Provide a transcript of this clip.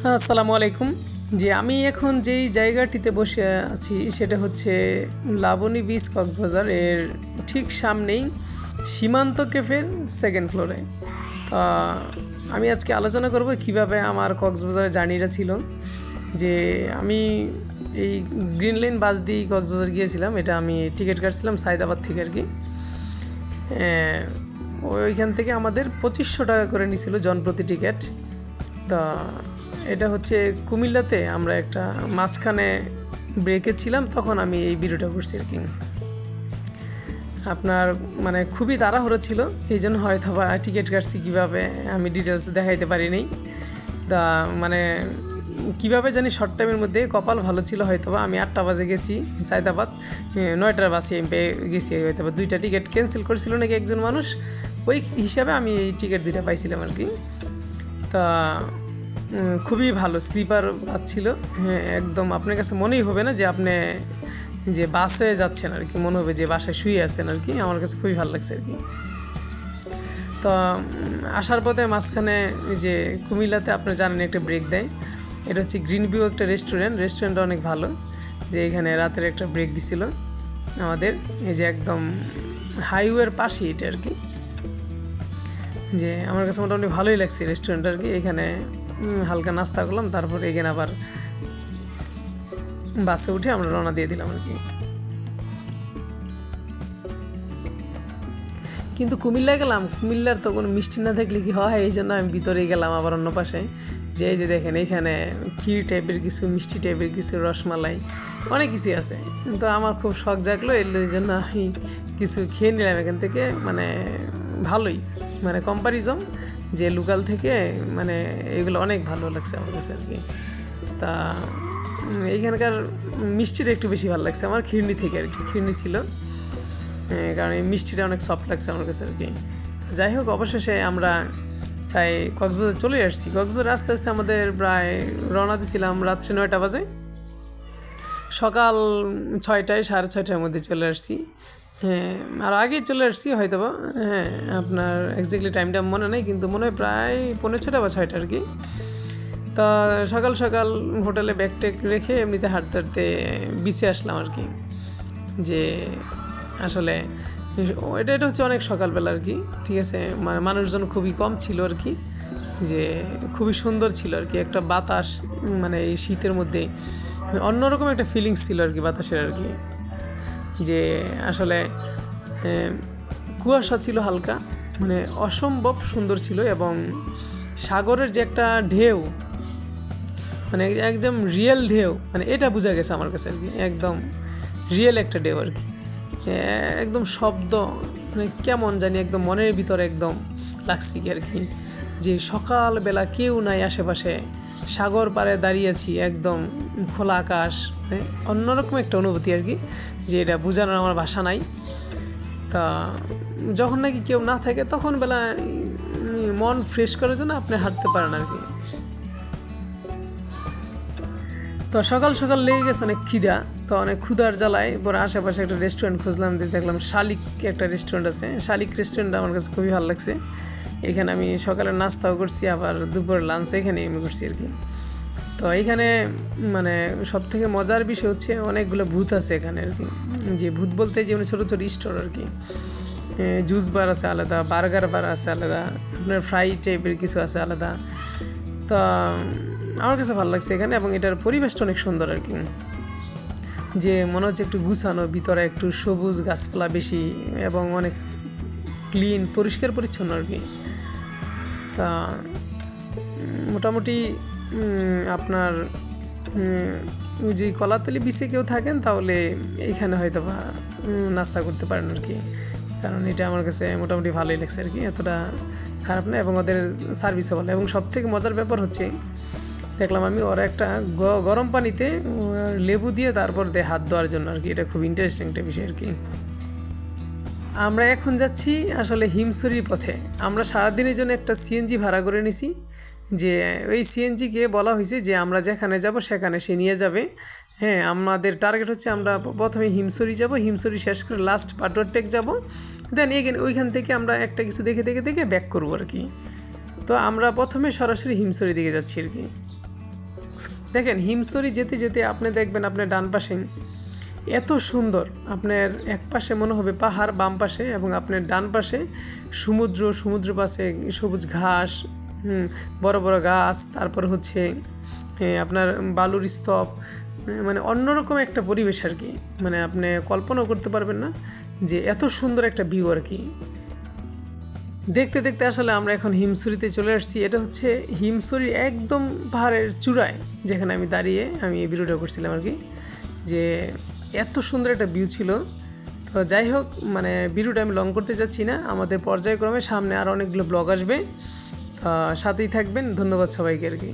আসসালামু আলাইকুম। জি, আমি এখন যেই জায়গাটিতে বসে আছি সেটা হচ্ছে লাবণী বিচ কক্সবাজার এর ঠিক সামনেই সীমান্ত ক্যাফের সেকেন্ড ফ্লোরে। তা আমি আজকে আলোচনা করব কিভাবে আমার কক্সবাজারের জার্নিটা ছিল। যে আমি এই গ্রিন লাইন বাস দিয়েই কক্সবাজার গিয়েছিলাম। এটা আমি টিকিট কাটছিলাম সায়দাবাদ থেকে আর কি। ওইখান থেকে আমাদের 2500 টাকা করে নিছিল জনপ্রতি টিকিট। তা এটা হচ্ছে কুমিল্লাতে আমরা একটা মাঝখানে ব্রেকে ছিলাম, তখন আমি এই ভিডিওটা করছি আর কি। আপনার মানে খুবই তাড়াহুড়ো ছিল, এই জন্য হয়তো বা টিকিট কাটছি কীভাবে আমি ডিটেলস দেখাইতে পারিনি। তা মানে কীভাবে জানি শর্ট টাইমের মধ্যে কপাল ভালো ছিল, হয়তো বা আমি 8টা বাজে গেছি সায়দাবাদ, 9টার বাসে আমি পেয়ে গেছি। হয়তো বা 2টা টিকিট ক্যান্সেল করেছিল নাকি একজন মানুষ, ওই হিসাবে আমি এই টিকিট 2টা পাইছিলাম আর কি। তা খুবই ভালো স্লিপার বাস ছিল। হ্যাঁ, একদম আপনার কাছে মনেই হবে না যে আপনি যে বাসে যাচ্ছেন আর কি, মনে হবে যে বাসায় শুয়ে আছেন আর কি। আমার কাছে খুবই ভালো লাগছে আর কি। তো আসার পথে মাঝখানে যে কুমিল্লাতে আপনি জানেন একটা ব্রেক দেয়, এটা হচ্ছে গ্রিন ভিউ একটা রেস্টুরেন্টটা অনেক ভালো। যে এখানে রাতের একটা ব্রেক দিছিল আমাদের, এই যে একদম হাইওয়ের পাশে এটা আর কি। যে আমার কাছে মোটামুটি ভালোই লাগছে রেস্টুরেন্ট আর কি। এখানে হালকা নাস্তা করলাম, তারপর এখানে আবার বাসে উঠে আমরা রওনা দিয়ে দিলাম আর কি। কিন্তু কুমিল্লায় গেলাম, কুমিল্লার তো কোনো মিষ্টি না দেখলে কি হয়, এই জন্য আমি ভিতরে গেলাম আবার অন্য পাশে। যে এই যে দেখেন এখানে ক্ষীর টাইপের কিছু, মিষ্টি টাইপের কিছু, রসমালাই অনেক কিছুই আছে। কিন্তু আমার খুব শখ জাগলো, এই জন্য আমি কিছু খেয়ে নিলাম এখান থেকে। মানে ভালোই, মানে কম্পারিজন যে লোকাল থেকে, মানে এগুলো অনেক ভালো লাগছে আমার কাছে আর কি। তা এইখানকার মিষ্টিটা একটু বেশি ভালো লাগছে আমার খিরনি থেকে আর কি। খিরনি ছিল, কারণ এই মিষ্টিটা অনেক সফট লাগছে আমার কাছে আর কি। যাই হোক, অবশেষে আমরা প্রায় কক্সবাজার চলে আসছি। কক্সবাজার আস্তে আস্তে আমাদের প্রায় রওনা দিয়েছিলাম রাত্রি 9টা বাজে, সকাল 6টায় 6:30টার মধ্যে চলে আসছি। হ্যাঁ, আর আগেই চলে আসছি হয়তো বা, হ্যাঁ আপনার এক্স্যাক্টলি টাইমটা মনে নেই, কিন্তু মনে হয় প্রায় 5:45 বা 6টা আর কি। তা সকাল সকাল হোটেলে ব্যাগ ট্যাগ রেখে এমনিতে হাঁটতে হাঁটতে বিচে আসলাম আর কি। যে আসলে এটা হচ্ছে অনেক সকালবেলা আর কি, ঠিক আছে। মানে মানুষজন খুবই কম ছিল আর কি। যে খুবই সুন্দর ছিল আর কি, একটা বাতাস, মানে এই শীতের মধ্যে অন্যরকম একটা ফিলিংস ছিল আর কি বাতাসের আর কি। যে আসলে কুয়াশা ছিল হালকা, মানে অসম্ভব সুন্দর ছিল। এবং সাগরের যে একটা ঢেউ, মানে একদম রিয়েল ঢেউ, মানে এটা বোঝা গেছে আমার কাছে আর কি। একদম রিয়েল একটা ঢেউ আর কি। একদম শব্দ, মানে কেমন জানি একদম মনের ভিতরে একদম লাগছে কি আর কি। যে সকালবেলা কেউ নাই আশেপাশে, সাগর পাড়ে দাঁড়িয়েছি, একদম খোলা আকাশ, মানে অন্যরকম একটা অনুভূতি আর কি। যে এটা বোঝানোর আমার ভাষা নাই। তা যখন নাকি কেউ না থাকে তখন বেলা মন ফ্রেশ করার জন্য আপনি হাঁটতে পারেন আর কি। তো সকাল সকাল লেগে গেছে অনেক খিদা। তো অনেক ক্ষুধার জ্বালায় পরে আশেপাশে একটা রেস্টুরেন্ট খুঁজলাম, দিয়ে দেখলাম শালিক একটা রেস্টুরেন্ট আছে। শালিক রেস্টুরেন্টটা আমার কাছে খুবই ভালো লাগছে। এখানে আমি সকালে নাস্তাও করছি, আবার দুপুরের লাঞ্চও এখানে আমি করছি আর কি। তো এইখানে মানে সব থেকে মজার বিষয় হচ্ছে অনেকগুলো ভূত আছে এখানে আর কি। যে ভূত বলতে যেমন ছোটো ছোটো স্টোর আর কি। জুস বার আছে আলাদা, বার্গার বার আছে আলাদা, আপনার ফ্রাই টাইপের কিছু আছে আলাদা। তো আমার কাছে ভালো লাগছে এখানে, এবং এটার পরিবেশটা অনেক সুন্দর আর কি। যে মনে হচ্ছে একটু গুছানো, ভিতরে একটু সবুজ গাছপালা বেশি, এবং অনেক ক্লিন, পরিষ্কার পরিচ্ছন্ন আর কি। তা মোটামুটি আপনার যে কলাতলি বিচে কেউ থাকেন তাহলে এইখানে হয়তো বা নাস্তা করতে পারেন আর কি। কারণ এটা আমার কাছে মোটামুটি ভালোই লাগছে আর কি, এতটা খারাপ না, এবং ওদের সার্ভিসও ভালো। এবং সবথেকে মজার ব্যাপার হচ্ছে দেখলাম আমি ওরা একটা গরম পানিতে লেবু দিয়ে তারপর দিয়ে হাত ধোয়ার জন্য আর কি। এটা খুব ইন্টারেস্টিং একটা বিষয় আর কি। আমরা এখন যাচ্ছি আসলে হিমছড়ির পথে। আমরা সারাদিনের জন্য একটা সিএনজি ভাড়া করে নিছি। যে ওই সিএনজিকে বলা হয়েছে যে আমরা যেখানে যাব সেখানে সে নিয়ে যাবে। হ্যাঁ, আমাদের টার্গেট হচ্ছে আমরা প্রথমে হিমছড়ি যাব, হিমছড়ি শেষ করে লাস্ট পাটুয়ারটেক যাব, দেন ওইখান থেকে আমরা একটা কিছু দেখে ব্যাক করবো আর কি। তো আমরা প্রথমে সরাসরি হিমছড়ি দিকে যাচ্ছি আর কি। দেখেন হিমছড়ি যেতে যেতে আপনি দেখবেন আপনার ডান পাশে এত সুন্দর, আপনার এক পাশে মনে হবে পাহাড়, বাম পাশে, এবং আপনার ডান পাশে সমুদ্র পাশে সবুজ ঘাস, বড় বড় গাছ, তারপর হচ্ছে আপনার বালুর স্তূপ, মানে অন্যরকম একটা পরিবেশ আর কি। মানে আপনি কল্পনাও করতে পারবেন না যে এত সুন্দর একটা ভিউ আর কি। দেখতে দেখতে আসলে আমরা এখন হিমছড়িতে চলে আসছি। এটা হচ্ছে হিমছড়ির একদম পাহাড়ের চূড়ায়, যেখানে আমি দাঁড়িয়ে আমি এই ভিডিওটা করছিলাম আর কি, যে এত সুন্দর একটা ভিউ ছিল। তো যাই হোক, মানে ভিডিওটা আমি লং করতে চাচ্ছি না, আমাদের পর্যায়ক্রমে সামনে আরও অনেকগুলো ব্লগ আসবে, সাথেই থাকবেন। ধন্যবাদ সবাইকে আর কি।